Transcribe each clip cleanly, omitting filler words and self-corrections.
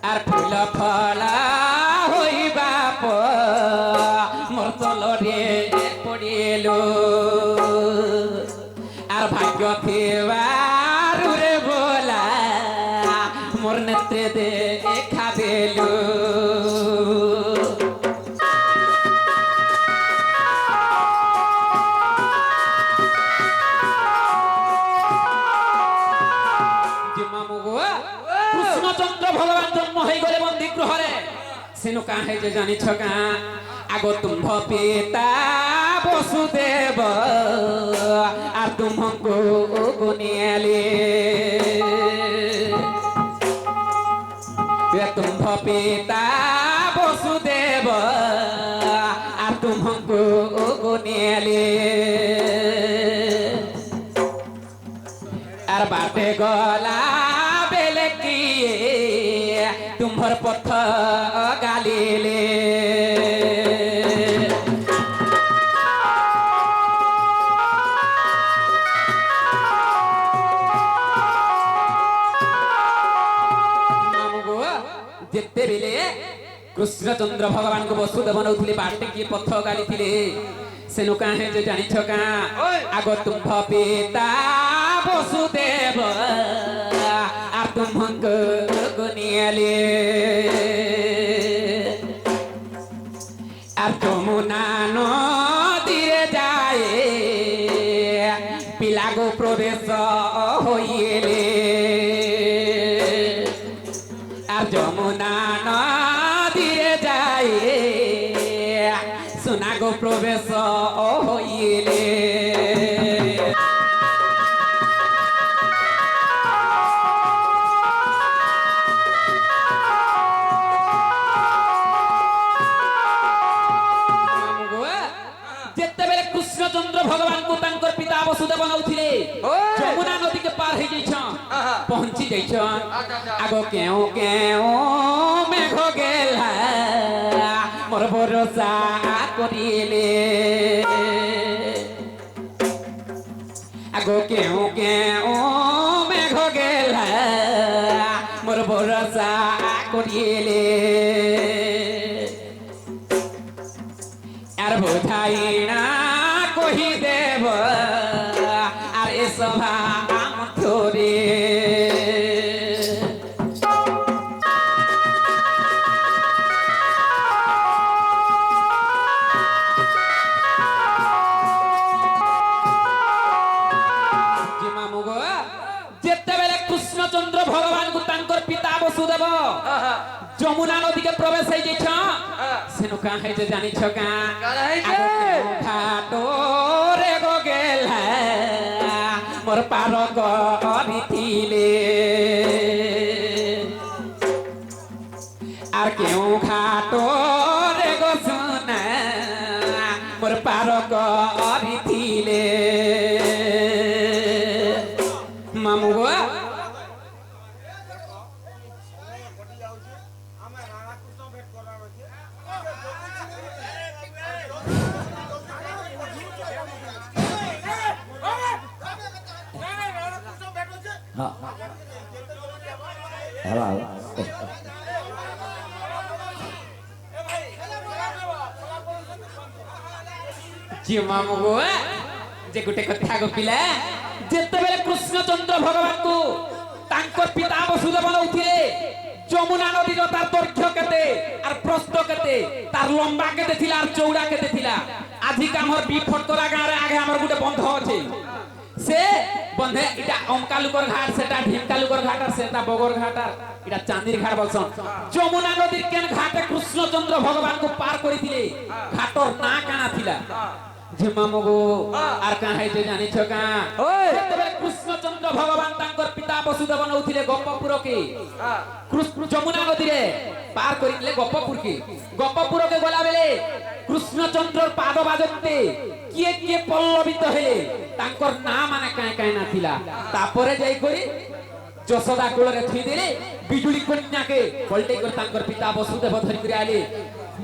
আর ফুল ফলা হইবা মোর তলরে পড়িল আর ভাগ্য থেবার রে বলা মোর নেত্রে দেখা দিল কৃষ্ণচন্দ্র ভগবান জন্ম হয়ে গেলে বন্দী গ্রহরে সেনু কাহে যে জানিছ কা আগ তুম্ভ পিতা বসুদেব আর তুমকু গুনিয়ালে তুম্ভ পিতা বসুদেব আর তুমকু গুনিয়ালে আর বাটে গলা বেলে কি तुम्हर पथ गालिले जिते बिले कृष्णचंद्र भगवान को वसुदेव नौथिले बाटे की पथ गाली थिले सेनु काहे जे जानिछ का आगो तुम्भ पिता वसुदेव आ तुमको गुनियाले আর যমুনা নদীরে যায় পিলাগো প্রবেশ হইলে আর যমুনা নদীরে যায় সোনাগো প্রবেশ হইলে कृष्णचंद्र भगवान को तांकर पिता वसुदेव नौथिले यमुना नदी के पार हे जइछ पहुंची जइछ आगो केओ केओ मेघ गेला मोर भरोसा करिले आगो केओ केओ मेघ गेला मोर भरोसा करिले আর বোঝাইনা কহি দেব আর এ সভা আমথরে যেতেবেলে কৃষ্ণচন্দ্র ভগবান কু তাঙ্কর পিতা বসুদেব যমুনা নদী के प्रवेश है जइछ सेनु काहे जे जानिछ का घाटो रे गो गेल मोर पार गरिथिले আর কেউ ঘাটো রে গো সোনা মোর পার गरिथिले মামু গো Hello. जी मामू गो जे गुटे कथा गो पिला जेतेबेले कृष्णचंद्र भगवान को तांकर पिता वसुदेव नौथिले যমুনা নদীর তার দৈর্ঘ্য কেতে আর প্রস্থ কেতে তার লম্বা কেতে থিলা আর চৌড়া কেতে থিলা আধিকা আমার বিফটকরা গাঁরে আগে আমার গুটে বন্ধ আছে সে বন্ধে এটা অমকালুকর ঘাট সেটা ঢিমকালুকর ঘাট আর সেটা বগর ঘাট আর এটা চাঁদির ঘাট বলছন যমুনা নদীর কেন ঘাটে কৃষ্ণচন্দ্র ভগবান को পার করিছিলে ঘাটর না কানা থিলা যে মামগো আর কাহে যে জানিছ কা যেতেবেলে কৃষ্ণচন্দ্র ভগবান তাঙ্কর পিতা বসুদেব নৌথিলে গপ্পপুরকে যমুনা নদীরে পার করিলে গপ্পপুরকে গলা বেলে কৃষ্ণচন্দ্রর পাদ বাজতে কিয়ে কিয়ে পল্লবিত হলে তাঙ্কর না মানে কায় কায় না থিলা তারপরে যাই করি যশোদা কোলরে থুই দিলে বিজুলি কন্যাকে পল্টাই করে তাঙ্কর পিতা বসুদেব ধরি করে আইলে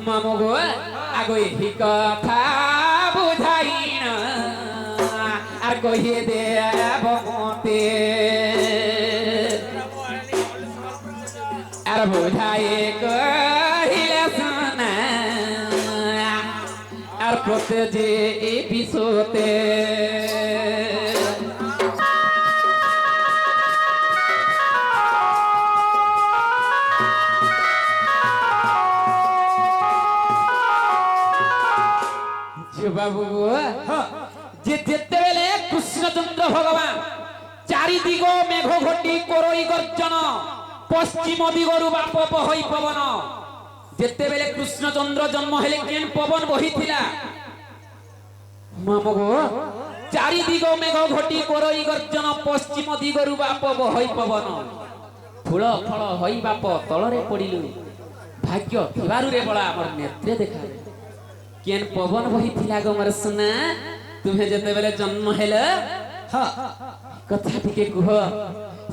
মামগো আগো এই কথা বুঝাই না আর কহিয়ে দেব মতে আর বোঝাই কহিলে শোনা আর প্রতে যে বিশোতে বাবু যে যেতেবেলে কৃষ্ণচন্দ্র ভগবান চারিদিগ মেঘ ঘটি করই গর্জন পশ্চিম দিগরু বাপ বহই পবন যেতেবেলে কৃষ্ণচন্দ্র জন্ম হেলে কেন পবন বহিছিলা মামগো চারিদিগ মেঘ ঘটি করই গর্জন পশ্চিম দিগরু বাপ বহই পবন ফুল ফল হই বাপ তলরে পড়িলু ভাগ্য থিবারু রে বলা আমার নেত্রে দেখা কেন পবন বহিছিলা গো মোর সোনা তুমি যেতেবেলে জন্ম হেলে কথা টিকে কুহ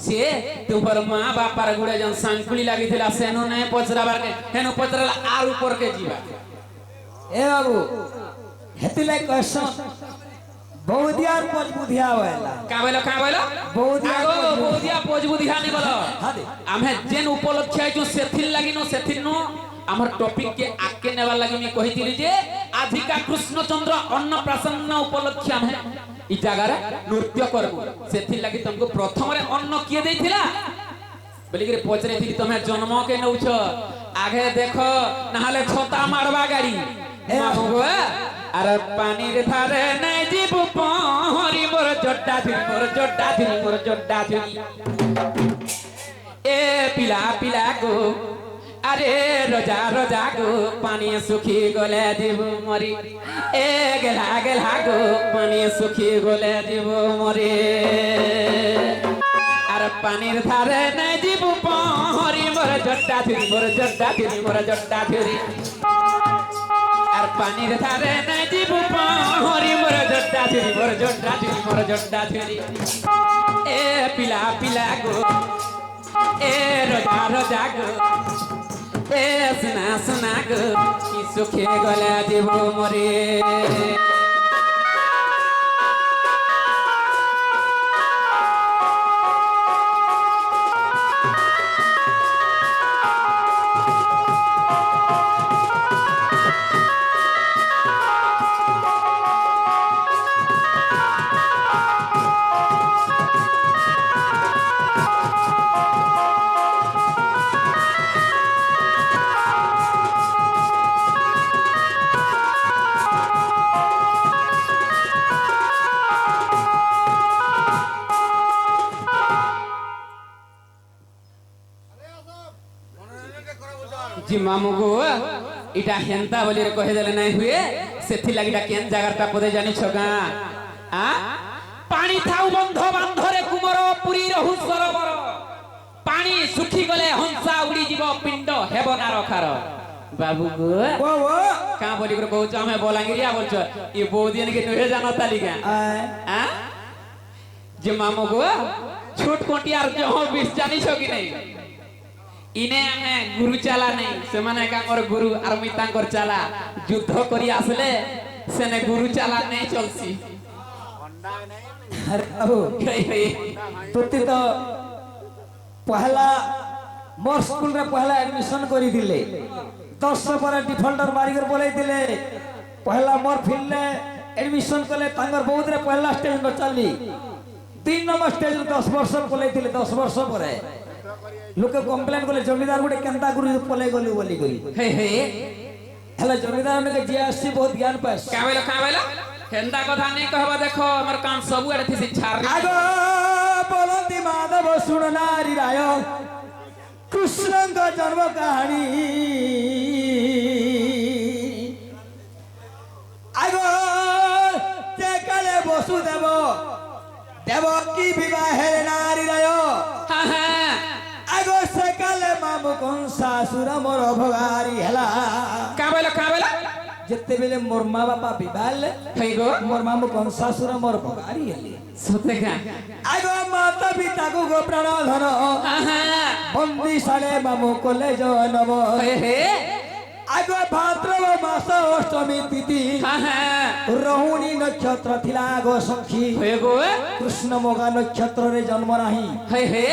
সে তোমার মা বাপার গুড়ে জন সাংকুলি লাগিছিলা সেনু নে পচরাবার কে হেনু পচরালা আর উপর কে জিবা এ বাবু হেতিলে কইছ বৌদিয়ার পজবুধিয়া হইলা কা বইলো বৌদিয়া আগো বৌদিয়া পজবুধিয়া নি বলো হাদে আমি যেন উপলক্ষে আইছো সেথিল লাগিনো সেথিনো আমার টপিক কে আকে নেবার লাগি আমি কহিছিলি যে আজিকা কৃষ্ণচন্দ্র অন্নপ্রাশন উপলক্ষে আমি ই জায়গারে নৃত্য করব সেথিল লাগি তুমको প্রথমরে অন্ন কিয়ে দেইছিলা বলি করে পচরে থিলি তুমি জন্ম কে নউছ আগে দেখো নাহলে ছতা মারবা গাড়ি মামগো আর পানির ধারে নাই জীব পহরি মোর জড্ডা ধুরি এ পিলা পিলা গো আরে রোজা গো পানি সুখী গলে দিব মরি এ গেলা গো পানি সুখী গলে দিব মরি আর পানির ধারে নাই দিব পহরি মোর জড্ডা ধুরি আর পানির ধারে নাই দিব পহরি মোর জড্ডা ধুরি এ পিলা পিলা গো এ রোজা গো এ সোনা গো কি সুখে গলে দিব মরে জি মামু গো এটা হেন্তা বলি রে কহে দেলে নাই হুয়ে সেথি লাগিটা কেন জায়গাটা পদে জানিছ গা আ পানি থাউ বন্ধ বান্ধরে কুমর পুরী রহু সরোবর পানি শুখি গলে হংসা উড়ি জীব পিণ্ড হেব না রখার বাবু গো কা বলি করে কହୁছ আমি বলাঙ্গিরিয়া বলছ ই বৌদিন কে নহে জানো তালিকা আ যে মামু গো ছোট কোটিয়ার জহ বিষ জানিছ কি নাই ইনে আমি গুরু চালা নেই সেমানে কাঙ্গর গুরু আর মুই তাঙ্কর চালা যুদ্ধ করি আসলে সেনে গুরু চালা নেই চলছি আরে বাবু তোতে তো পহলা মোর স্কুল রে পহলা এডমিশন করি দিলে 10 পরে ডিফল্টর মারি করে বলাই দিলে পহলা মোর ফিল্ডে এডমিশন কলে তাঙ্গর বহুত রে পহলা স্টেজ ন চালি 3 নম্বর স্টেজ 10 বর্ষ বলাই দিলে 10 বর্ষ পরে লোকে কমপ্লেন করলে জমিদার গুড়ে কেনতা গুরু পলাই গলি বলি কই হে হে হেলা জমিদার নে যে আসছি বহুত জ্ঞান পাস কাবেলা হেন্দা কথা নেই কহবা দেখো আমার কান সবু আড়ে থিসি ছাড় আগো বলন্তি মাধব শুণ নারী রায় কৃষ্ণଙ୍କ জন্ম কাহিনী আগো যে কালে বসুদেব দেবকী বিবাহে নারী রায় হ্যাঁ হ্যাঁ আগো সে কালে মামু কংসাসুর মোর ভগারি হেলা কাবেলা যেতেবেলে মোর মা বাপা বিবাহ হেই গো মোর মামু কংসাসুর মোর ভগারি হেলি সতে কা আগো মাতা পিতা গো প্রাণ ধন হ্যাঁ হ্যাঁ বন্দি সালে মামু কলে জনম হে হে আগ ভাদ্রব মাস অষ্টমী তিথি হ্যাঁ হ্যাঁ রহুণী নক্ষত্র থিলা আগ সখী হয়ে গো কৃষ্ণ মগা নক্ষত্রে জন্ম নাহি হে হে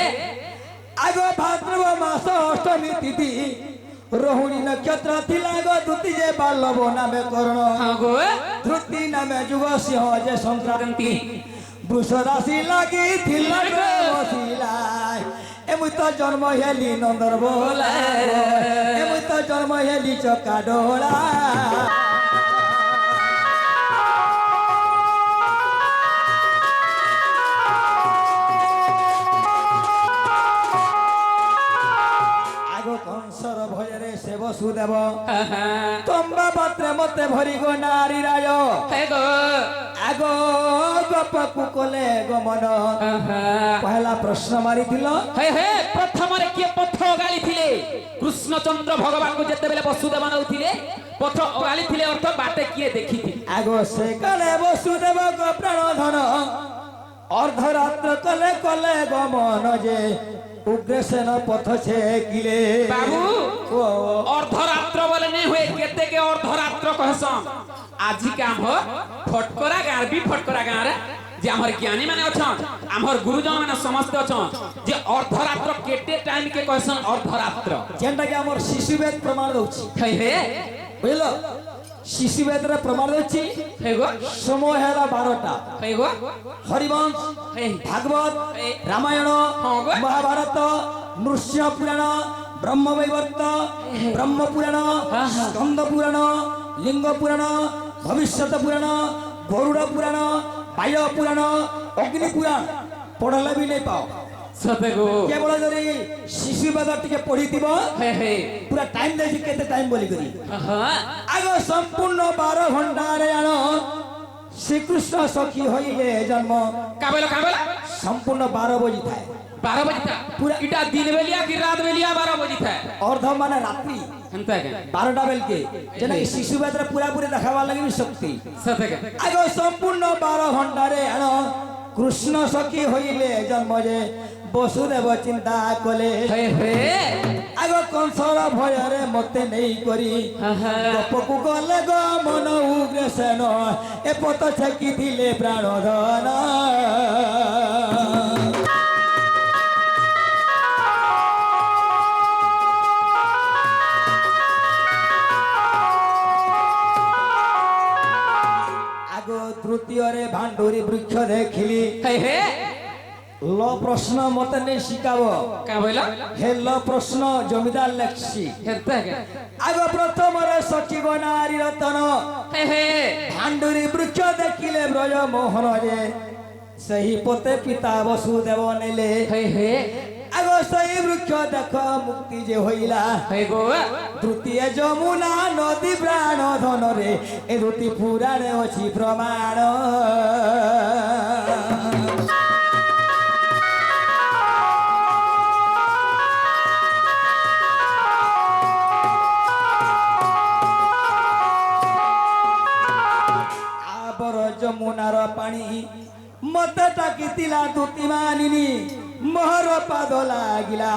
আগ ভাদ্রব মাস অষ্টমী তিথি রহুণী নক্ষত্র থিলা আগ দুতি যে বাল্লভ নামে কর্ণ হ্যাঁ গো ধৃতি নামে যুগ সিংহ যে সংক্রান্তি বৃষ রাশি লাগি থিলা বসিলাই এমুই তো জন্ম হেলি নন্দর বোলা এমুই তো জন্ম হেলি চকা ডোলা আগ কংসর ভୟରେ সে বসুদেব হ্যাঁ হ্যাঁ তম্বা পাত্রে মতে ভরি গো নারী রায় হে গো আগ গপকু কলে গমন হ্যাঁ হ্যাঁ পহলা প্রশ্ন মারিছিল হে হে প্রথমরে কিଏ পଥ ଅଗାଳିଥିଲେ କୃଷ୍ଣଚନ୍ଦ୍ର ଭଗବାନଙ୍କୁ ଯେତେବେଳେ ବସୁଦେବ ନଉଥିଲେ ପଥ ଅଗାଳିଥିଲେ ଅର୍ଥ ବାଟେ କିଏ ଦେଖିଥିଲେ আগ সে কালে বসুদেব গো প্রাণ ধন অর্ধরাত্র কলে কলে গমন যে উগ্রসেন পথ ছেকিলে বাবু ও অর্ধরাত্র বলে নেই হয়ে কেতেকে অর্ধরাত্র কহসন আজিকে আমার ফটকরা গাঁ বি ফটকরা গাঁ রে যে আমার জ্ঞানী মানে অছন আমার গুরুজন মানে সমস্ত অছন যে অর্ধরাত্র কেতে টাইম কে কহসন অর্ধরাত্র যেটা কি আমার শিশুবেদ প্রমাণ দଉଛି হে হে বুঝল শিশুবেদরে প্রমাণ দଉଛି হে গো সময় হেলা 12টা হে গো হরিবংশ হে ভাগবত এই। রামায়ণ হ্যাঁ গো। মহাভারত নৃসিংহ পুরাণ ব্রহ্মবৈবর্ত ব্রহ্ম পুরাণ হ্যাঁ, হ্যাঁ। স্কন্দ পুরাণ লিঙ্গ পুরাণ ভবিষ্যৎ পুরাণ গরুড় পুরাণ বায়ু পুরাণ অগ্নি পুরাণ পড়লে ବି নেই পাও সতে গো কেবল যদি শিশুবেদ টিকে পড়িথিব হে হে পুরা টাইম দেছি কেতে টাইম বলি করি হ্যাঁ আগ সম্পূর্ণ 12 ঘন্টারে আনো শ্রীকৃষ্ণ সখী হইলে জন্ম কাবেলা কাবেলা সম্পূর্ণ 12 বজি থাকে 12 बजे था पूरा- इटा दिन बेलिया कि रात बेलिया 12 बजे था অর্ধ মানে রাত্রি हंता के 12টা বেলকে যেন শিশুবেদরে পুরাপুরি দেখাবার লাগি বি শক্তি सते के আগ সম্পূর্ণ 12 ঘন্টারে আনো কৃষ্ণ সখী হইলে জন্ম যে বসুদেব চিন্তা কলে हे हे আগ কংসর ভୟରେ মতে নেই করি हाँ हाँ গপকু গলে গ মন উগ্রসেন এ পত ছেকি দিলে প্রাণ ধন আগ তৃতীয়রে ভান্ডুরি বৃক্ষ দেখিলি हे हे ল প্রশ্ন মতে নেই শিখাব का बोला হে ল প্রশ্ন জমিদার লেখছি हंता के আগ প্রথমরে সচিব নারী রতন हे हे ভান্ডুরি বৃক্ষ দেখিলে ব্রজ মোহন যে সেই পতে পিতা বসুদেব নেলে हे हे আগ সেই বৃক্ষ দেখ মুক্তি যে হইলা हे गो তৃতীয় যমুনা নদী প্রাণ ধনরে এ দুটি পুরাণে অছি প্রমাণ আবর যমুনার পানি মতে টাকিতিলা দুতি মানিনি মোহর পাদ লাগিলা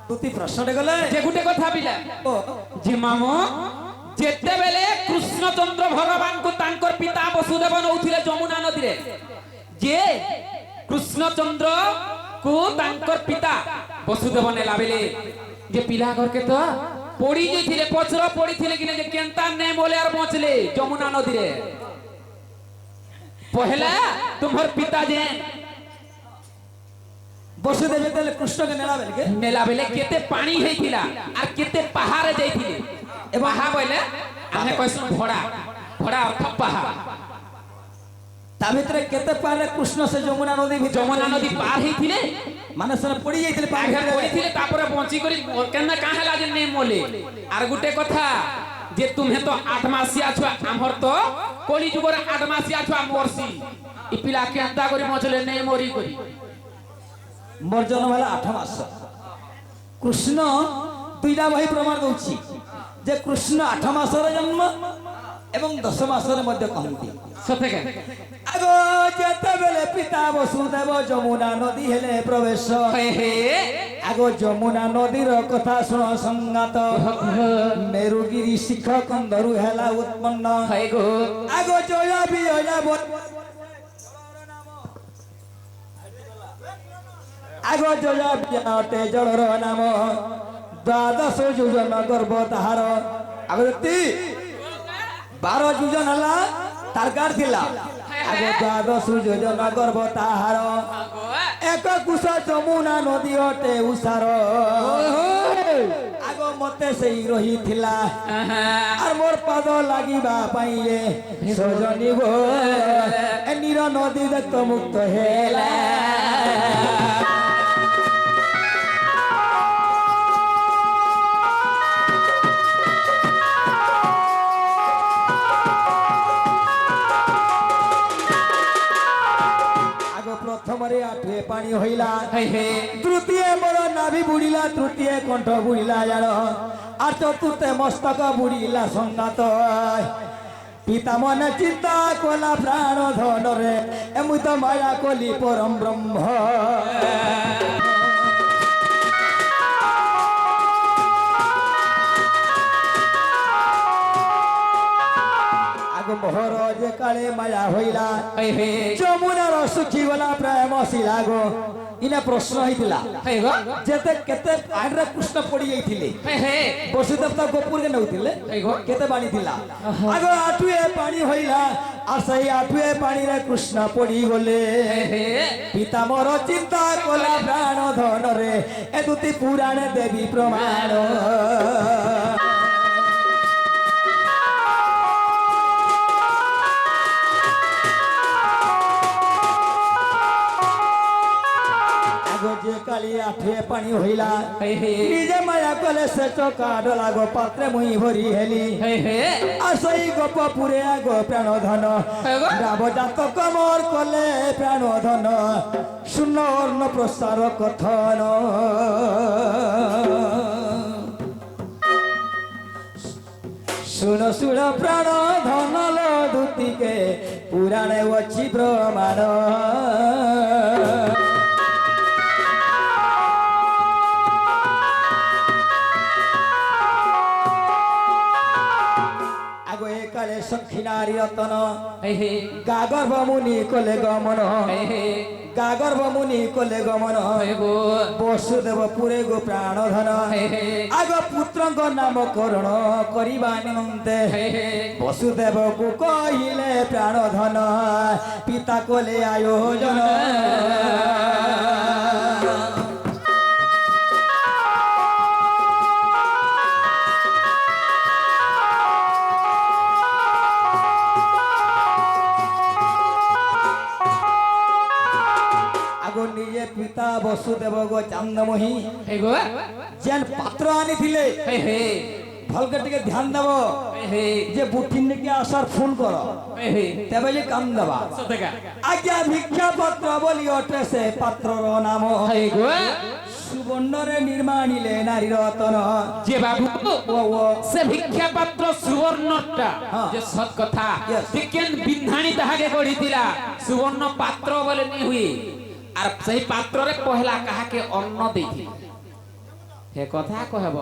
দুতি প্রশ্নটে গলে যে গুটে কথা বিলা ও যে মামু যেতেবেলে কৃষ্ণচন্দ্র ভগবানଙ୍କୁ ତାଙ୍କର ପିତା ବସୁଦେବ ନଉଥିଲେ ଯମୁନା ନଦୀରେ ଯେ କୃଷ୍ଣଚନ୍ଦ୍ରକୁ ତାଙ୍କର ପିତା ବସୁଦେବ ନେଲା ବେଲେ ଯେ ପିଲା ଘରକେ ତ ପଡି ଯାଇଥିଲେ ପଛର ପଡିଥିଲେ କି ଯେ କେନ୍ତା ନେ ବୋଲେ আর ପହଞ୍ଚले ଯମୁନା ନଦୀରେ ପହଲା ତୁମର ପିତା ଯେ বসুদেব যেতেলে কৃষ্ণকে নেলা বেলকে ନେଲା ବେଲେ କେତେ ପାଣି ହେଇଥିଲା আর କେତେ ପାହାରେ ଯାଇଥିଲେ ଏ ପାହା ବୋଇଲେ ଆମେ କହିସୁଁ ଭଡା ଭଡା ଅର୍ଥ ପାହା তা ভিতরে কেতে পারে কৃষ্ণ সে যমুনা নদী ভিতরে যমুনা নদী পার ହେଇଥିଲେ মানে সেটা পড়ি যাইছিল পানি আগে ভিতরে। পড়িଥିଲେ তারপরে বঞ্চি କରି কেনা কাঁ ହେଲା যে নেই মলে আর গুটে কথা যে তুমি তো 8 মাসিয়া ছুয়া আমর তো কলি যুগরে 8 মাসিয়া ছুয়া মরছি ই পিলা কেনতা করে মচলে নেই মরি করি মোর জন্ম হল 8 মাস কৃষ্ণ দুইটা বহি প্রমাণ দউছি যে কৃষ্ণ 8 মাসের জন্ম এবং 10 মাসের মধ্যে কহନ୍ତି সতে কে আগ যেতেবেলে পিতা বসুদেব যমুনা নদী হেলে প্রবেশ হে হে ଆଗ ଯମୁନା ନଦୀର କଥା ଶୁଣ ସଂଗାତ ମେରୁଗିରି ଶିଖ କନ୍ଧରୁ ହେଲା ଉତ୍ପନ୍ନ ହାଏ ଗୋ ଆଗ ଜୟ ବିଜୟ ଆଗ ଜୟ ବିଜୟ ଜଳର ନାମ ଦ୍ୱାଦଶ ଯୋଜନ ଗର୍ଭ ତାହାର ଆଗ ଯେତି 12 ଯୋଜନ ହେଲା ତାର କାର୍ଡ ଥିଲା ଆଗ ଦ୍ୱାଦଶ ଯୋଜନ ଗର୍ଭ ତାହାର ଏକ କୁଶ ଯମୁନା ନଦୀ ଅଟେ ଉଷାର ଆଗ ମତେ ସେଇ ରହିଥିଲା আর মোর পাদ লাগিবা পাইয়ে সজনী গো এ নীর নদী দেখত মুক্ত হেলা প্রথমরে আঠে পানি হইলা তৃতীয় মোর নাভি বুড়িলা তৃতীয় কণ্ঠ বুড়িলা জান আর চতুর্থে মস্তক বুড়িলা সংগাত পিতা মনে চিন্তা কলা প্রাণ ধনরে এমুই তো মায়া কলি পরম ব্রহ্ম মোহর যে কালে মায়া হইলা যমুনার শুখি গলা প্রেম শিলা গো ইনা প্রশ্ন হইতিলা যেতে কেতে পাহাড়ে কৃষ্ণ পড়ি যাইতিলে বসুদেব তা গোপুরকে নউতিলে কেতে পানি দিলা আগ আঠুয়ে পানি হইলা আর সেই আঠুয়ে পানি রে কৃষ্ণ পড়ি গলে পিতা মোর চিন্তা কলা প্রাণ ধনরে এ দুটি পুরাণে দেবী প্রমাণ যে কালি আঠে পানি হইলা নিজে মায়া কলে সে চকা ডলা গো পাত্রে মুই ভরি হেলি আর সেই গোপপুরে গো প্রাণ ধন রাবজাত কমর কলে প্রাণ ধন শূন্য অন্ন প্রসার কথন শুন শুন প্রাণ ধন দুতিকে পুরাণে অছি প্রমাণ কালে সখী নারী রতন গাগর্ভ মুনি কলে গমন গাগর্ভ মুনি কলে গমন বসুদেব পুরে গো প্রাণ ধন আগ পুত্রଙ୍କ নামকরণ করিবা নিমন্তে বসুদেব কু কহিলে প্রাণ ধন পিতা কলে আয়োজন নিজে পিতা বসুদেব গো চান্দমোহী যেন পাত্র আনিলে ভালকে টিকে ধ্যান দেব যে বুঠিন নাকি আসার ফোন কর তেবে যে কাম দেবা আজ্ঞা ভিক্ষা পত্র বলি ওঠে সে পাত্রর নাম সুবর্ণরে নির্মাণিলে নারী রতন যে বাবু সে ভিক্ষা পাত্র সুবর্ণটা যে সৎ কথা বিজ্ঞান বিন্ধানি তাহাকে গড়িতিলা সুবর্ণ পাত্র বলে নি হুই আর সেই পাত্রে পহলা কাহাকে অন্ন দেইথি হে কথা কহব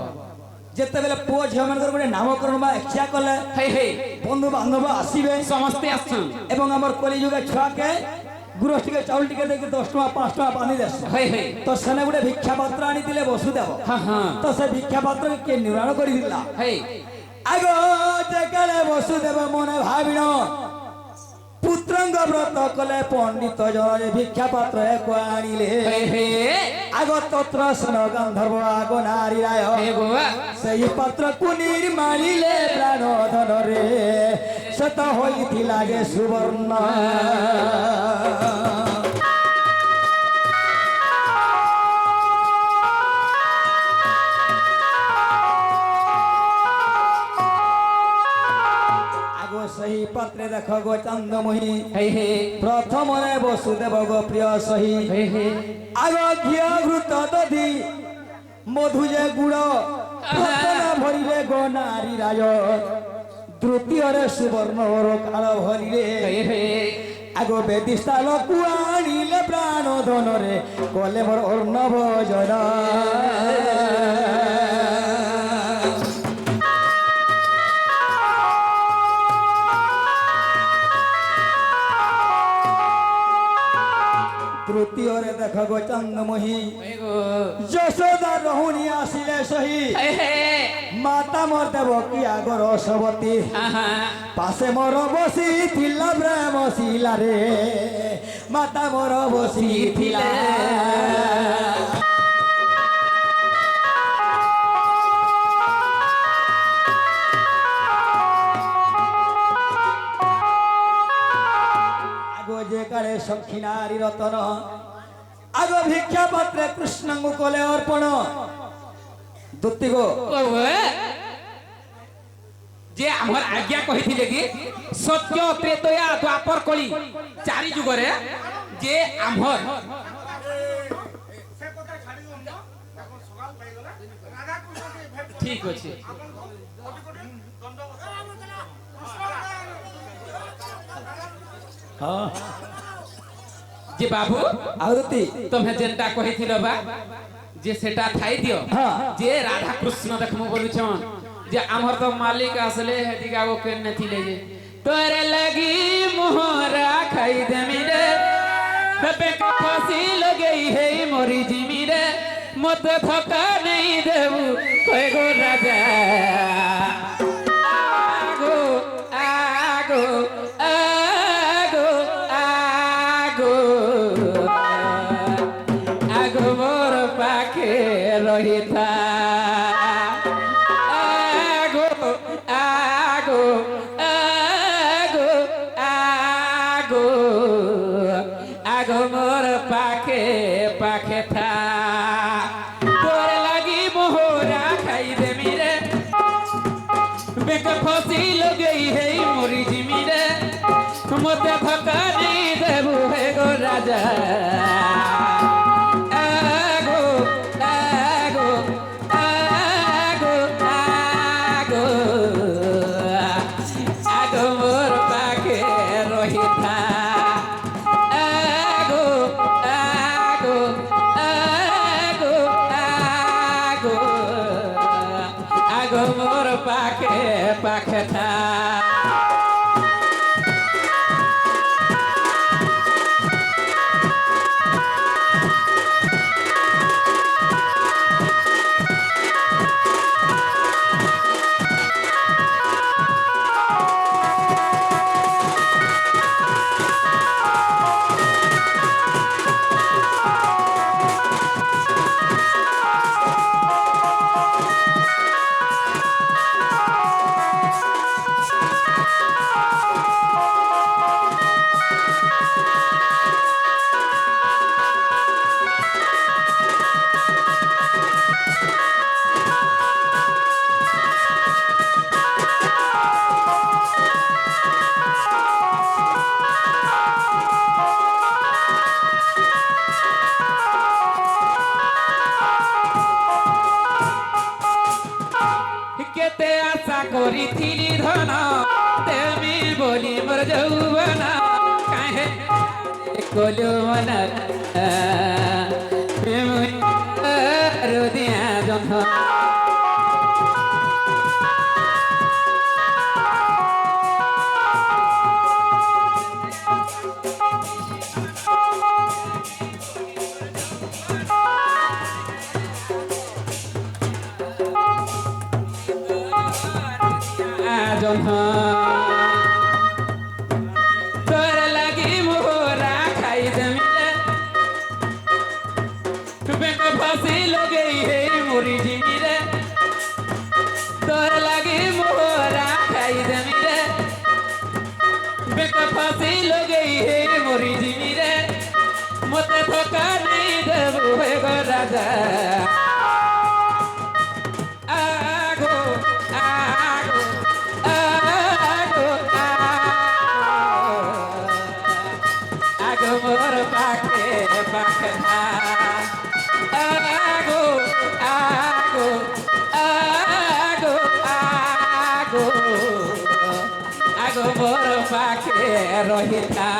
যেতেবেলে পুଅ ଝିଅ ମାନଙ୍କର ଗୋଟେ ନାମକରଣ ବା ଇଚ୍ଛା କଲେ ବନ୍ଧୁ ବାନ୍ଧବ ଆସିବେ ସମସ୍ତେ ଆସଛନ୍ ଏବଂ ଆମର କଲିଯୁଗ ଛୁଆକେ ଗୁରଷ୍ଟିକେ ଚାଉଳ ଟିକେ ଦେଇକି 10 ଟଙ୍କା 5 ଟଙ୍କା ପାନି ଦେସ ତ ସେନେ ଗୋଟେ ଭିକ୍ଷା ପାତ୍ର ଆଣିଥିଲେ ବସୁଦେବ ତ ସେ ଭିକ୍ଷା ପାତ୍ର କେ ନିର୍ମାଣ କରିଥିଲା ଆଗ ଯେ କାଳେ ବସୁଦେବ ମନେ ଭାବିଣ পুত্রঙ্গ ব্রত কলে পণ্ডিত জনে ভিক্ষা পাত্র এক আনিলে আগ তত্র স্ন গন্ধর্ব আগ নারী রায় সেই পাত্র কুনির মানিলে প্রাণ ধনরে সত হইথিলা গে সুবর্ণ सही पात्रे देख गो चंदमोही प्रथमरे वसुदेव गो प्रिय सही आग घी घृत दधि मधुजे गुड़ भरिले गो नारी राज तृतीय सुवर्ण काल भरिले आग बेदी स्थान को आनिले प्राण নদনরে কলে মোর অর্ণব জনা তৃতীয়রে দেখ গো চন্দ্রমোহী যশোদা রহুণী আসিলে সহি মাতা মোর দেব কি আগর সবতী পাশে মোর বসি থিলা প্রেম শিলা রে মাতা মোর বসি থিলা যে কাଳେ সখী নারী রতন আগ ভিক্ষা পাত্রে কৃষ্ণঙ্গু কলে অর্পণ দত্তি গো যে আমার আজ্ঞা কহিছিলে কি সত্য ত্রেতয়া দ্বাপর কলি চারি যুগরে যে আমার ঠিক আছে যে বাবু আউরতি তুমি যেটা কহিছিল বা যে সেটা থাই দিও যে রাধা কৃষ্ণ দেখমু বলুছন যে আমার তো মালিক আসলে হেদিকে আগো কেন নথিলে যে তোরে লাগি মোহরা খাই দেমি রে বেপে খসি লগেই হেই মরি জিমি রে মত ধকা নেই দেবু কই গো রাজা আগো আগো আগো আগো আগো মোর পাখে রহিতা আগো আগো আগো আগো আগো মোর পাখে পাখে থা তোর লাগি মোহরা খাই দেমি রে বেক ফসি লগেই হেই মরি জিমি রে মতে ধকা নেই দেবু হে গো রাজা আগো আগো আগো আগো আগো মোর পাখে রহিতা আগো আগো আগো আগো আগো মোর পাখে পাখে থা কেতে আশা করিছিলি ধন তেমি বলি মোর যৌবন কাহে কলু মন রুদিয়া জন্ম তোর লাগি মোহরা খাই দেমি বেক ফাঁসি লগেই হে মরি জিমি রে তোর লাগি মোহরা খাই দেমি রে বেক ফাঁসি লগেই হে মরি জিমি রে মতে ধোকা নেই দেবু হে গো রাজা আগো আগো আগো আগো মোর পাখে পাখে আগো আগো আগো আগো আগো মোর পাখে রহিতা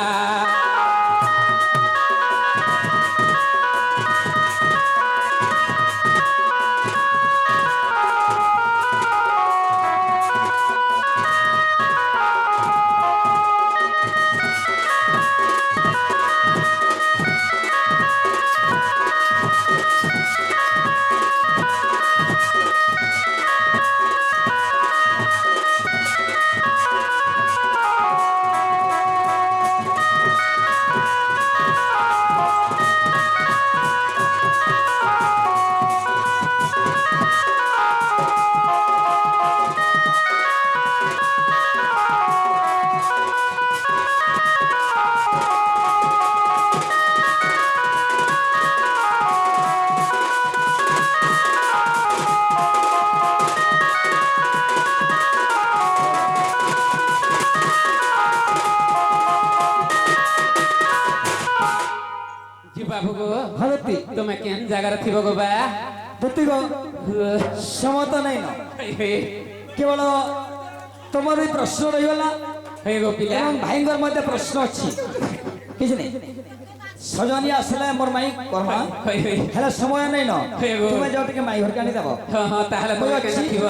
ଧୋତି তুমি কেন জায়গায় থিব গো বা ଧୋତି ଗ ସମତ ନାଇଁ ନ କେବଳ ତମର ବି ପ୍ରଶ୍ନ ରହିଗଲା হয়ে গো পিলা ଏବଂ ଭାଇଙ୍କର ମଧ୍ୟ ପ୍ରଶ୍ନ ଅଛି କିଛି ନାହିଁ ସଜନି ଆସିଲେ ମୋର ମାଇ କର୍ମା ହେଲେ ସମୟ ନାଇଁ ନ ତୁମେ ଯାଅ ଟିକେ ମାଇ ଘରକୁ ଆଣିଦେବ হ্যাঁ হ্যাঁ তাহলে ମୁଁ তুমি ଅଛି কেন থিব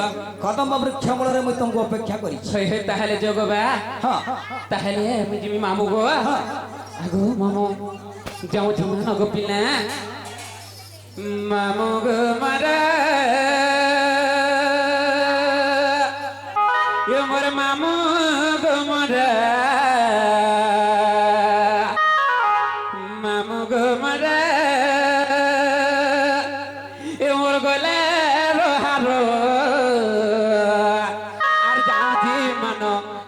କଦମ୍ବ ବୃକ୍ଷ ମୂଳରେ ମୁଁ ତୁମକୁ ଅପେକ୍ଷା କରିଛି তাহলে যোগ বা ହଁ তাহলে আমি যিমি মামু গো আগো মামু যাও না গো পিলা মামু গো মারা মোর মামু গো মারা মামু গো মারা মোর গলে রোহারো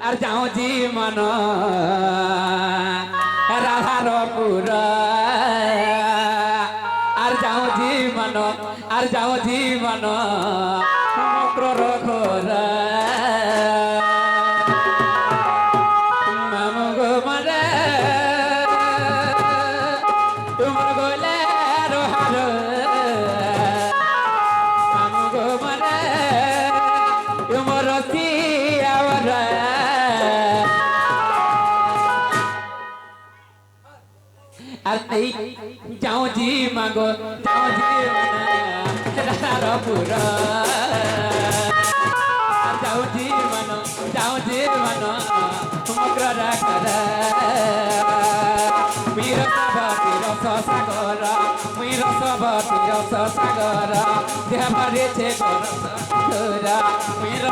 আর যাও জি মন রাধার পুর আর যাও জি মন আর যাও জি মন সমগ্র ঘোর মামু গো মারে তোমার গলে রোহার মামু গো মারে তোমার সিয়াওয়ারা আর এই যাও জি মাগো যাও জি রাধার পুর আর যাও জি মন সমগ্র রাখার বীর রস সাগর বীর সাগর দেহ ভরেছে বীর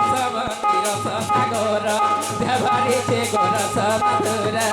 রস সাগর দেহ ভরেছে গরস মধুরা